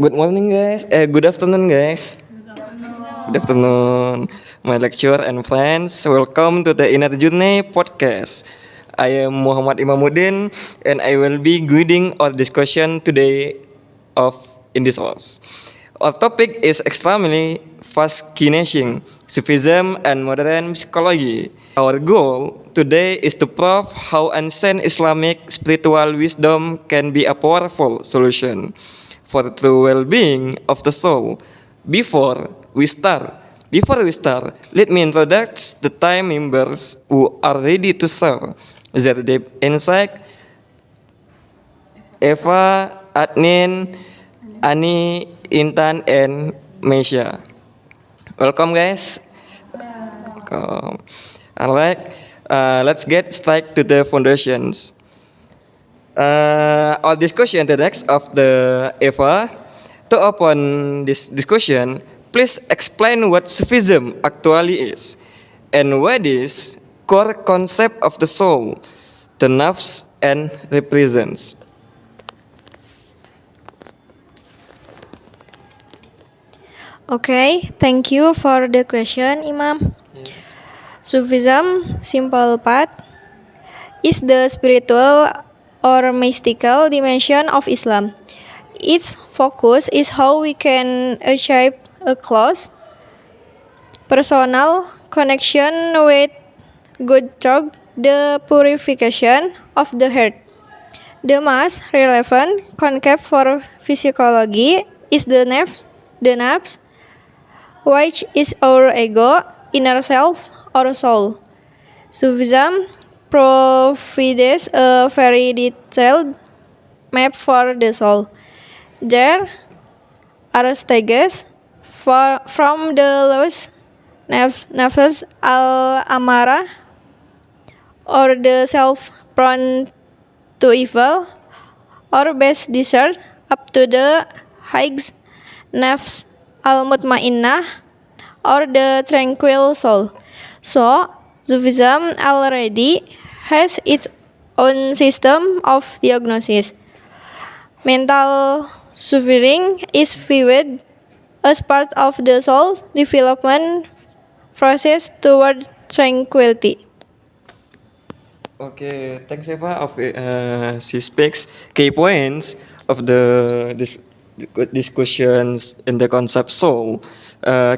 Good morning, guys. Good afternoon, guys. Good afternoon, my lecturer and friends. Welcome to the Inner Journey podcast. I am Muhammad Imamuddin, and I will be guiding our discussion today of in this course. Our topic is extremely fascinating: Sufism and modern psychology. Our goal today is to prove how ancient Islamic spiritual wisdom can be a powerful solution for the true well-being of the soul. Before we start, Before we start, let me introduce the time members who are ready to share their deep insight. Eva, Adnin, Ani, Intan, and Meisha. Welcome, guys. Welcome. Alright, let's get straight to the foundations. Our discussion the next of the Eva. To open this discussion, please explain what Sufism actually is and what is core concept of the soul, the nafs, and represents. Okay, thank you for the question, Imam. Sufism, simple path, is the spiritual or mystical dimension of Islam. Its focus is how we can achieve a close, personal connection with God through the purification of the heart. The most relevant concept for physiology is the nafs, which is our ego, inner self, or soul. Sufism provides a very detailed map for the soul. There are stages from the lowest nafs al-amara, or the self prone to evil, or best desert, up to the highest nafs al-mutmainnah, or the tranquil soul. So, Sufism already has its own system of diagnosis. Mental suffering is viewed as part of the soul development process toward tranquility. Okay, thanks Eva. She speaks key points of the discussions in the concept soul.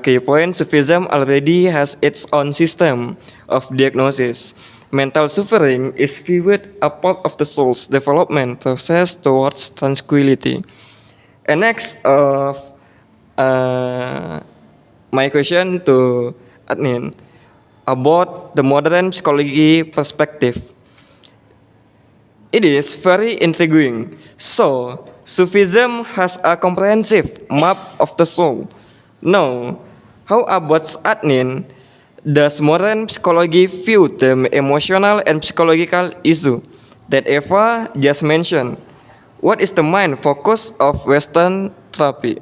Key point: Sufism already has its own system of diagnosis. Mental suffering is viewed a part of the soul's development process towards tranquility. And next of my question to Adnin about the modern psychology perspective. It is very intriguing. So, Sufism has a comprehensive map of the soul. Now, how about Adnin? Does modern psychology view the emotional and psychological issue that Eva just mentioned? What is the main focus of Western therapy?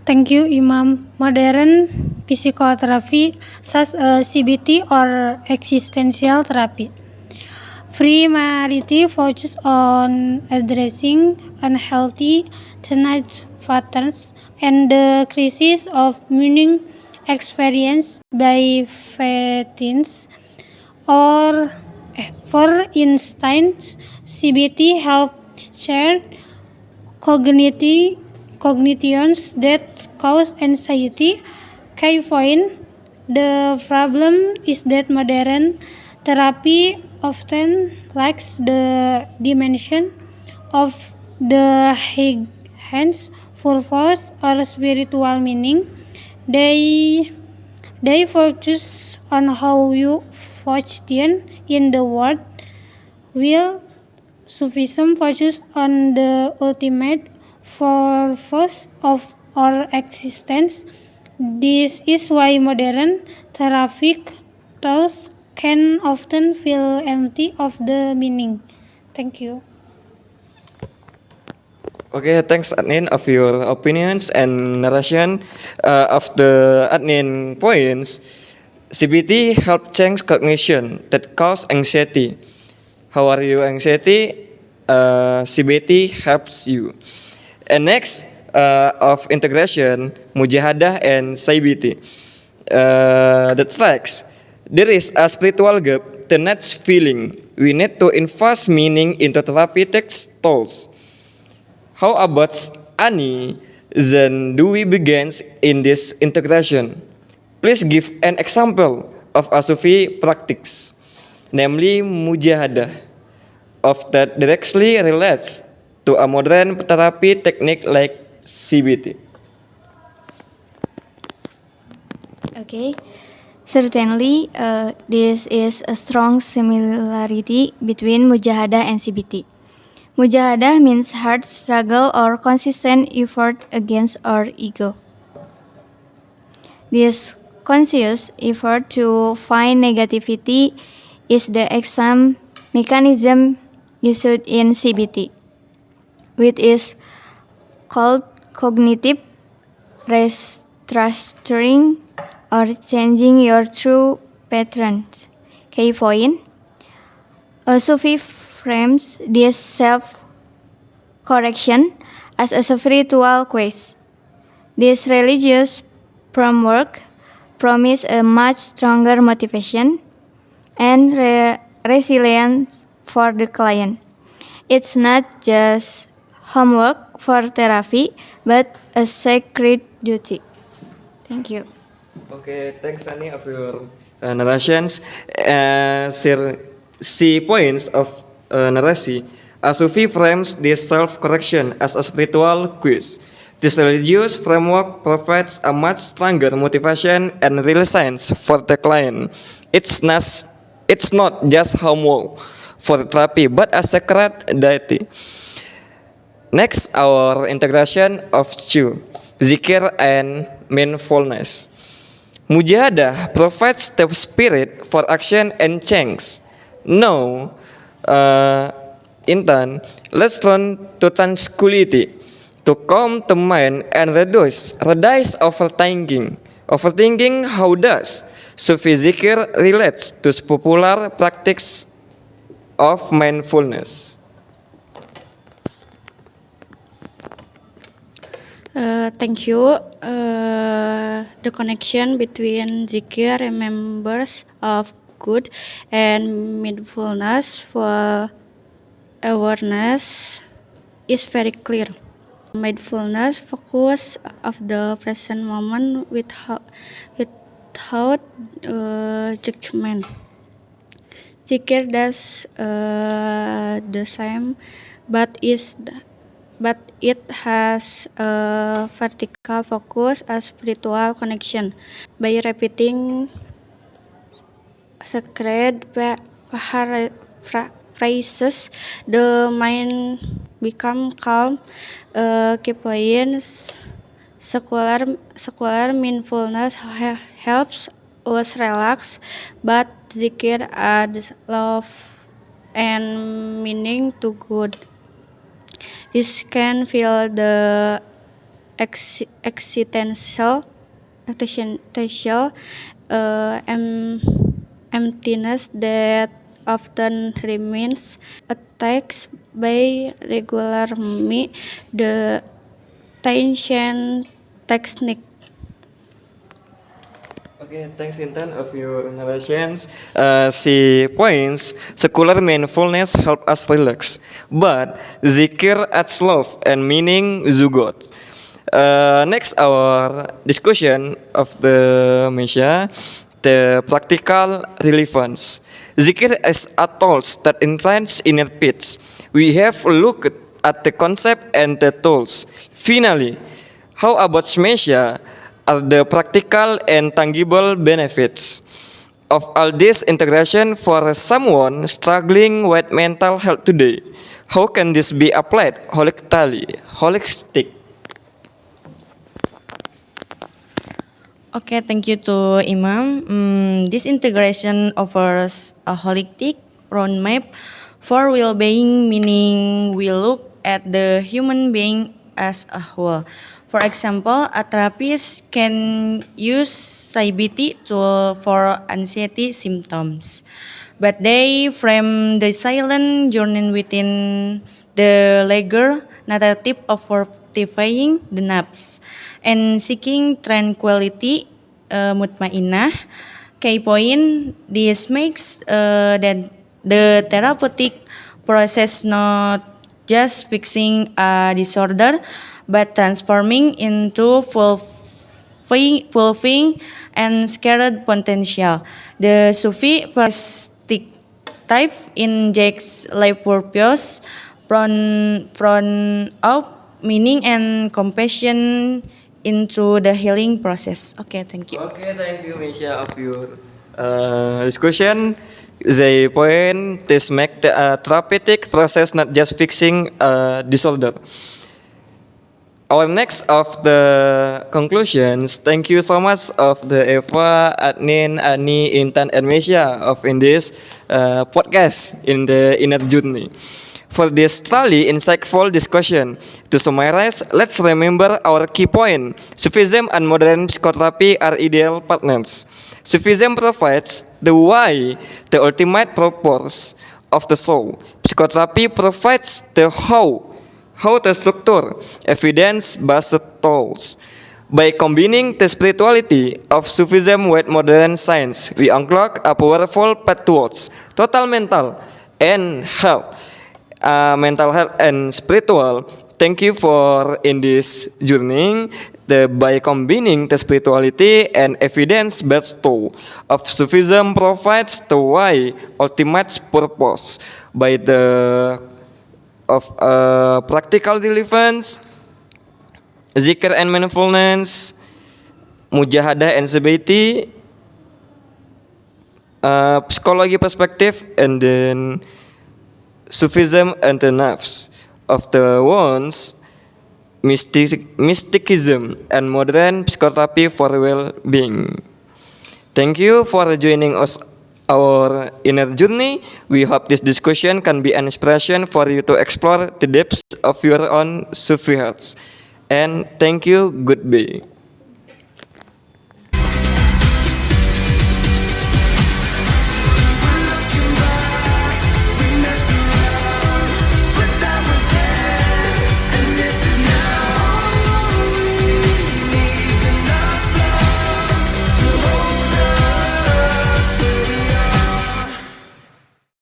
Thank you, Imam. Modern psychotherapy, such as CBT or existential therapy, primarily focuses on addressing unhealthy teenage patterns and the crisis of meaning experienced by teens. Or, for instance, CBT help share cognitions that cause anxiety. Key point: the problem is that modern therapy often lacks the dimension of the hence purpose or spiritual meaning. They they focus on how you function in the world, while Sufism focuses on the ultimate purpose of our existence. This is why modern therapeutic tools can often feel empty of the meaning. Thank you. Okay, thanks Adnin of your opinions and narration of the Adnin points. CBT help change cognition that cause anxiety. How are you anxiety? CBT helps you. And next of integration, mujahadah and CBT. That's facts. There is a spiritual gap, the next feeling. We need to infuse meaning into therapeutic tools. How about Ani? Then do we begin in this integration? Please give an example of a Sufi practice, namely mujahadah, of that directly relates to a modern therapy technique like CBT. Okay, certainly this is a strong similarity between mujahadah and CBT. Mujahadah means hard struggle or consistent effort against our ego. This conscious effort to find negativity is the exam mechanism used in CBT, which is called cognitive restructuring or changing your true patterns. Key point. A Sufi frames this self-correction as a spiritual quest. This religious framework promise a much stronger motivation and resilience for the client. It's not just homework for therapy, but a sacred duty. Thank you. Okay, thanks Ani of your narrations. See points of narration. A Sufi frames this self-correction as a spiritual quiz. This religious framework provides a much stronger motivation and resilience for the client. It's not just homework for therapy, but a sacred deity. Next, our integration of two, zikir and mindfulness. Mujahadah provides the spirit for action and change. Now, Intan, let's turn to tranquility, to calm the mind and reduce overthinking. Overthinking, how does Sufi zikir relates to popular practice of mindfulness? Thank you. The connection between zikir and members of good and mindfulness for awareness is very clear. Mindfulness focus of the present moment without judgment. Zikir does the same, but it has a vertical focus, a spiritual connection. By repeating sacred phrases, the mind become calm. Key points: secular mindfulness helps us relax, but zikir adds love and meaning to good. This can fill the existential emptiness that often remains attached by regular me, the tension technique. Okay, thanks Intan of your narrations. See points, secular mindfulness help us relax, but zikir adds love and meaning zugot. Next, our discussion of the Mesha, the practical relevance. Zikir is a tool that entrance inner peace. We have looked at the concept and the tools. Finally, how about Mesha? Are the practical and tangible benefits of all this integration for someone struggling with mental health today? How can this be applied holistic? Okay, thank you to Imam. This integration offers a holistic roadmap for well-being, meaning we look at the human being as a whole. For example, a therapist can use CBT tool for anxiety symptoms, but they frame the silent journey within the lager narrative of fortifying the nafs and seeking tranquility, mutmainah. Key point, this makes that the therapeutic process not just fixing a disorder, but transforming into fulfilling and scared potential. The Sufi perspective injects life purpose, from out meaning and compassion into the healing process. Okay, thank you. Okay, thank you, Misha, of your discussion. They point this make the therapeutic process not just fixing a disorder. Our next of the conclusions. Thank you so much of the Eva, Adnin, Ani, Intan, and Misha of in this podcast in the inner journey. For this truly insightful discussion, to summarize, let's remember our key point. Sufism and modern psychotherapy are ideal partners. Sufism provides the why, the ultimate purpose of the soul. Psychotherapy provides the how to structure evidence-based tools. By combining the spirituality of Sufism with modern science, we unlock a powerful path towards total mental health and spiritual. Thank you for in this journey. By combining the spirituality and evidence-based tool of Sufism provides the why ultimate purpose by the of practical relevance, zikr and mindfulness, mujahadah and sobriety, psychology perspective, and then Sufism and the nafs of the ones, mysticism and modern psychotherapy for well-being. Thank you for joining us our inner journey. We hope this discussion can be an inspiration for you to explore the depths of your own Sufi hearts. And thank you. Goodbye.